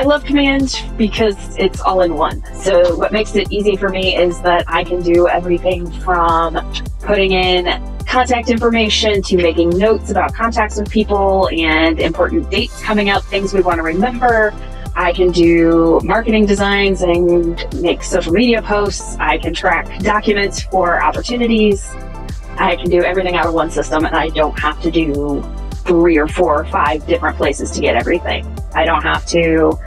I love Command because it's all in one. So what makes it easy for me is that I can do everything from putting in contact information to making notes about contacts with people and important dates coming up, things we want to remember. I can do marketing designs and make social media posts. I can track documents for opportunities. I can do everything out of one system, and I don't have to do 3 or 4 or 5 different places to get everything. I don't have to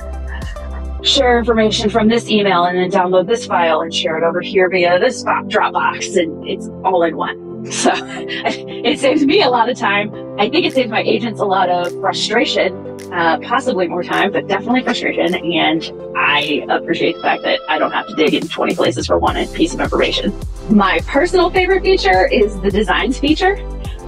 share information from this email and then download this file and share it over here via this Dropbox, and it's all in one. So it saves me a lot of time. I think it saves my agents a lot of frustration, possibly more time, but definitely frustration. And I appreciate the fact that I don't have to dig in 20 places for one piece of information. My personal favorite feature is the designs feature.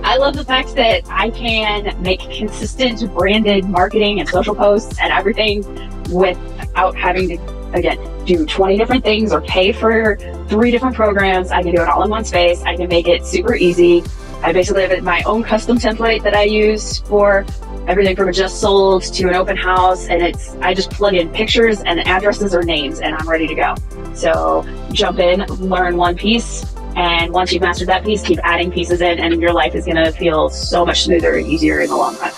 I love the fact that I can make consistent branded marketing and social posts and everything without having to, again, do 20 different things or pay for 3 different programs. I can do it all in one space. I can make it super easy. I basically have my own custom template that I use for everything from a just sold to an open house. And I just plug in pictures and addresses or names and I'm ready to go. So jump in, learn one piece. And once you've mastered that piece, keep adding pieces in and your life is going to feel so much smoother and easier in the long run.